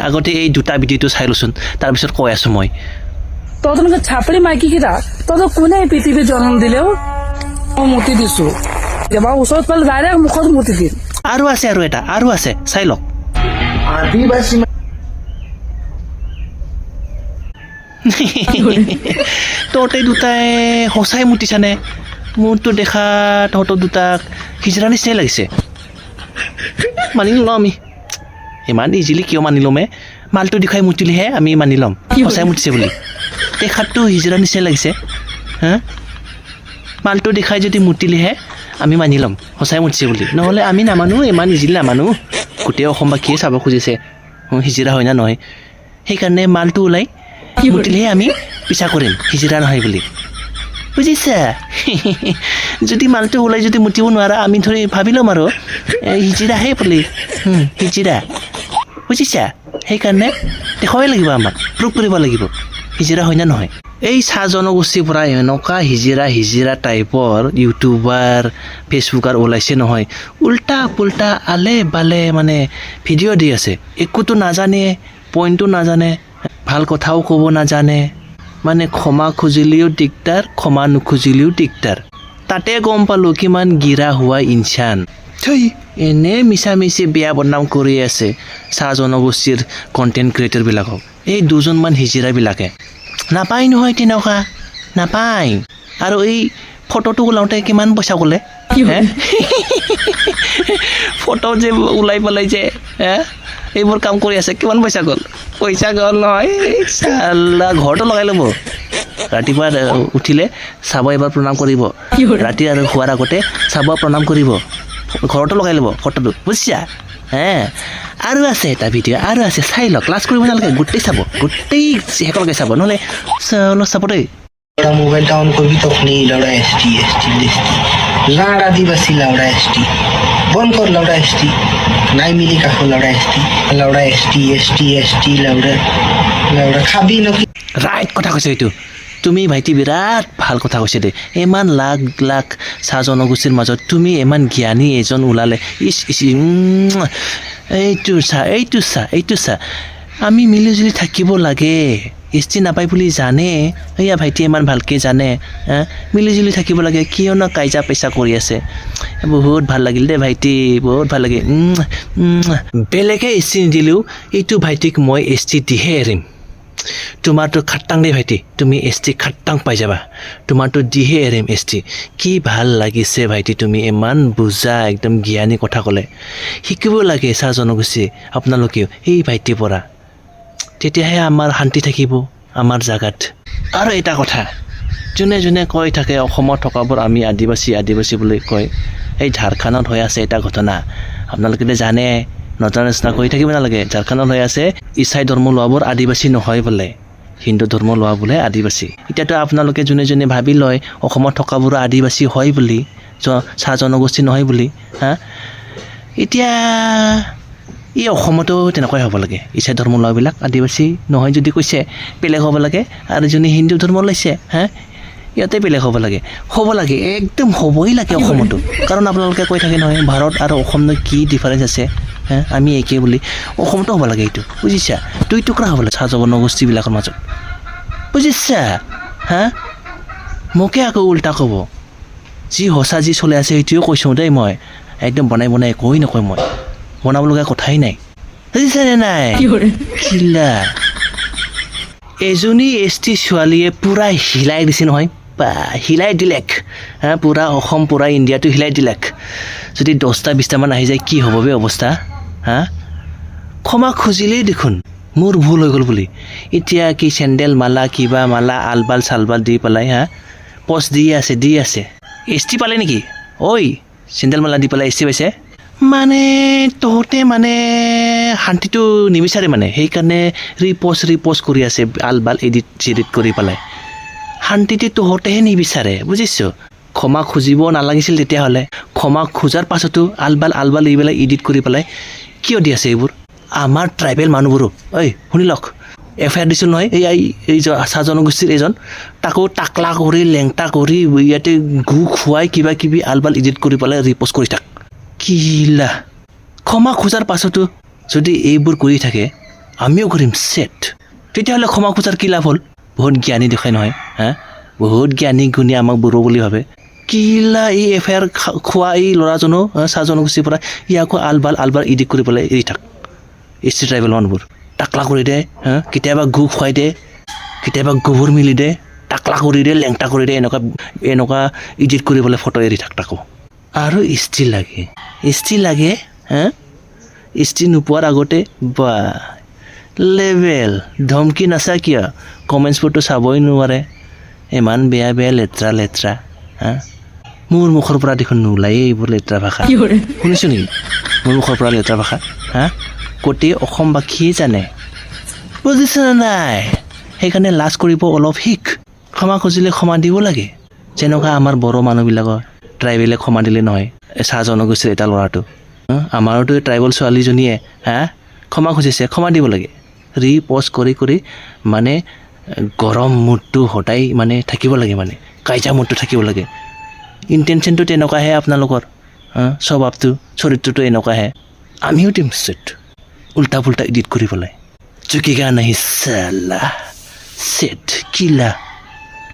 আগতে এই দুটা ভিডিঅ'টো চাই লৈচোন তাৰপিছত কৈ আছো মই তহঁতলোকে ছাপৰি মাইকী কেইটা তহঁতক কোনে পৃথিৱীত জন্ম দিলেও মই মুতি দিছো এবাৰ ওচৰত পালে ডাইৰেক্ট মুখত মুতি দিম আৰু আছে আৰু আছে চাই লওক আদিবাসী তহঁতে দুটাই সঁচাই মুতিছানে মোৰতো দেখা তহঁতৰ দুটাক হিজৰা নিচিনাই লাগিছে মানি ল'ম আমি ইমান ইজিলি কিয় মানি ল'মে মালটো দেখুৱাই মুতিলেহে আমি মানি ল'ম সঁচাই মুতিছে বুলি দেখাততো হিজৰা নিচিনাই লাগিছে হা মালটো দেখাই যদি মুতিলেহে আমি মানি ল'ম সঁচাই মুতিছে বুলি নহ'লে আমি নামানো ইমান ইজিলি নামানো গোটেই অসমবাসীয়ে চাব খুজিছে হিজিৰা হয় না নহয় সেইকাৰণে মালটো ওলাই মুতিলেহে আমি পিছা কৰিম হিজিৰা নহয় বুলি বুজিছা যদি মালটো ওলাই যদি মুতিব নোৱাৰা আমি ধৰি ভাবি ল'ম আৰু হিজিৰাহে বুলি হিজিৰা বুজিছা সেইকাৰণে দেখুৱাই লাগিব আমাক প্ৰুভ কৰিব লাগিব হিজিৰা হয় না নহয় এই চাহ জনগোষ্ঠীৰ পৰা এনেকুৱা হিজিৰা টাইপৰ ইউটিউবাৰ ফেচবুকাৰ ওলাইছে নহয় উল্টা পুল্টা আলে বালে মানে ভিডিঅ' দি আছে একোতো নাজানে পইণ্টটো নাজানে ভাল কথাও ক'ব নাজানে মানে ক্ষমা খুজিলেও দিগদাৰ ক্ষমা নুখুজিলেও দিগদাৰ তাতে গম পালোঁ কিমান গিৰা হোৱা ইনচান এনে মিছামিছি বেয়া বদনাম কৰি আছে চাহ জনগোষ্ঠীৰ কণ্টেণ্ট ক্ৰিয়েটৰবিলাকক এই দুজনমান হিজিৰাবিলাকে নাপায় নহয় তেনেকুৱা নাপায় আৰু এই ফটোটো ওলাওঁতে কিমান পইচা ক'লে ফটো যে ওলাই পেলাই যে এইবোৰ কাম কৰি আছে কিমান পইচা গ'ল নহয় চালা ঘৰটো লগাই ল'ব ৰাতিপুৱা উঠিলে চাব এবাৰ প্ৰণাম কৰিব ৰাতি আৰু শোৱাৰ আগতে চাব প্ৰণাম কৰিব ঘৰটো লগাই ল'ব ফটোটো বুজিছা আৰু আছে এটা ভিডিঅ' আৰু আছে চাই লওক ক্লাছ কৰিব নালাগে গোটেই চাব গোটেই একেলগে চাব নহ'লে অলপ চাব দেই মোবাইলটা অন করবি তখন এই লাউড়া এসটি লাড় আদিবাসী লাউড়া এসটি বন্ধ কর লাউড়া এসটি নাই মিলি কাকু লাউড়া এসটি লাউড়া খাবি নাকি ৰাইট কথা কৈছে এইটো তুমি ভাইটি বিৰাট ভাল কথা কৈছে দেই ইমান লাখ লাখ চাহ জনগোষ্ঠীৰ মাজত তুমি ইমান জ্ঞানী এজন ওলালে এইটো চা আমি মিলিজুলি থাকিব লাগে এষ্টি নাপায় বুলি জানে এয়া ভাইটি ইমান ভালকৈ জানে মিলিজুলি থাকিব লাগে কিয়নো কাইজা পেচা কৰি আছে বহুত ভাল লাগিল দেই ভাইটি বহুত ভাল লাগে বেলেগে এষ্টি নিদিলেও এইটো ভাইটিক মই এষ্টি দিহে এৰিম তোমাৰতো খাটাং দেই ভাইটি তুমি এষ্টি খাটাং পাই যাবা তোমাৰতো দিহে এৰিম এষ্টি কি ভাল লাগিছে ভাইটি তুমি ইমান বুজা একদম জ্ঞানী কথা ক'লে শিকিব লাগে চাহ জনগোষ্ঠী আপোনালোকেও এই ভাইটিৰ পৰা তেতিয়াহে আমাৰ শান্তি থাকিব আমাৰ জাগাত আৰু এটা কথা যোনে কৈ থাকে অসমত থকাবোৰ আমি আদিবাসী বুলি কয় এই ঝাৰখণ্ডত হৈ আছে এটা ঘটনা আপোনালোকে জানে নজনা নিচিনা কৰি থাকিব নালাগে ঝাৰখণ্ডত হৈ আছে ইছাই ধৰ্ম লোৱাবোৰ আদিবাসী নহয় বোলে হিন্দু ধৰ্ম লোৱা বোলে আদিবাসী এতিয়াতো আপোনালোকে যোনে ভাবি লয় অসমত থকাবোৰ আদিবাসী হয় বুলি চাহ জনগোষ্ঠী নহয় বুলি এতিয়া এই অসমতো তেনেকুৱাই হ'ব লাগে ইছাই ধৰ্ম লোৱাবিলাক আদিবাসী নহয় যদি কৈছে বেলেগ হ'ব লাগে আৰু যোনে হিন্দু ধৰ্ম লৈছে ইয়াতে বেলেগ হ'ব লাগে একদম হ'বই লাগে অসমতো কাৰণ আপোনালোকে কৈ থাকে নহয় ভাৰত আৰু অসমনো কি ডিফাৰেঞ্চ আছে আমি একে বুলি অসমতো হ'ব লাগে এইটো বুজিছা দুই টুকুৰা হ'ব লাগে চাহ জনগোষ্ঠীবিলাকৰ মাজত বুজিছা মোকে আকৌ উল্টা ক'ব যি সঁচা যি চলি আছে সেইটোৱে কৈছোঁ দেই মই একদম বনাই একোৱেই নকয় মই বনাব লগা কথাই নাই বুজিছানে নাই কিলা এজনী এষ্টি ছোৱালীয়ে পূৰা হিলাই দিছে নহয় বা হিলাই দিলেক পূৰা অসম পূৰা ইণ্ডিয়াটো হিলাই দিলেক যদি 10টা 20টামান আহি যায় কি হ'ব বে অৱস্থা ক্ষমা খুজিলেই দেখোন মোৰ ভুল হৈ গ'ল বুলি এতিয়া কি চেণ্ডেল মালা কিবা মালা আলবাল চালবাল দি পেলাই পষ্ট দি আছে এষ্টি পালে নেকি ঐ চেণ্ডেল মালা দি পেলাই এষ্টি পাইছে মানে তহঁতে মানে শান্তিটো নিবিচাৰে মানে সেইকাৰণে ৰিপ'ষ্ট কৰি আছে আলবাল এডিট কৰি পেলাই শান্তিটো তহঁতেহে নিবিচাৰে বুজিছ ক্ষমা খুজিব নালাগিছিল তেতিয়াহ'লে ক্ষমা খোজাৰ পাছতো আলবাল এইবিলাক এডিট কৰি পেলাই কিয় দি আছে এইবোৰ আমাৰ ট্ৰাইবেল মানুহবোৰো শুনি লওক এফআইআৰ দিছিল নহয় এই চাহ জনগোষ্ঠীৰ এজন তাকো টাকলা কৰি লেংটা কৰি ইয়াতে গু খুৱাই কিবা আলবাল এডিট কৰি পেলাই ৰিপ'ষ্ট কৰি থাক কিলা ক্ষমা খোজাৰ পাছতো যদি এইবোৰ কৰি থাকে আমিও কৰিম ছেট তেতিয়াহ'লে ক্ষমা খোজাৰ কি লাভ হ'ল বহুত জ্ঞানী দেখাই নহয় হা বহুত জ্ঞানী গুণী আমাক বুঢ়ো বুলি ভাবে কিলা এই এফআইআৰ খোৱা এই ল'ৰাজনো চাহ জনগোষ্ঠীৰ পৰা ইয়াকো আলবাল ইডিট কৰি পেলাই এৰি থাক এছ টি ট্ৰাইবেল মানুহবোৰ টাকলা কৰি দে হা কেতিয়াবা গু খুৱাই দে কেতিয়াবা গোবৰ মিলি দে টাকলা কৰি দে লেংটা কৰি দে এনেকুৱা ইডিট কৰি পেলাই ফটো এৰি থাক তাকো আৰু ইষ্টি লাগে হা ইষ্টি নোপোৱাৰ আগতে বা লেভেল ধমকি নাচা কিয় কমেণ্টছবোৰতো চাবই নোৱাৰে ইমান বেয়া লেতেৰা হা মোৰ মুখৰ পৰা দেখোন নোলায়ে এইবোৰ লেতেৰা ভাষা শুনিছোঁ নেকি মোৰ মুখৰ পৰা লেতেৰা ভাষা হা গোটেই অসমবাসীয়ে জানে বুজিছেনে নাই সেইকাৰণে লাজ কৰিব অলপ শিক ক্ষমা খুজিলে ক্ষমা দিব লাগে যেনেকুৱা আমাৰ বড়ো মানুহবিলাকৰ ট্ৰাইবেলে ক্ষমা দিলে নহয় চাহ জনগোষ্ঠীৰ এটা ল'ৰাটো আমাৰোতো ট্ৰাইবেল ছোৱালীজনীয়ে হা ক্ষমা খুজিছে ক্ষমা দিব লাগে ৰিপ'ষ্ট কৰি মানে গৰম মুডটো সদায় মানে থাকিব লাগে মানে কাইজা মুডটো থাকিব লাগে ইণ্টেনশ্যনটো তেনেকুৱাহে আপোনালোকৰ স্বভাৱটো চৰিত্ৰটো এনেকুৱাহে আমিও দিম ছেট উল্টা পুল্টা এডিট কৰি পেলাই চুকিগা নাহি চালা ছেট কিলা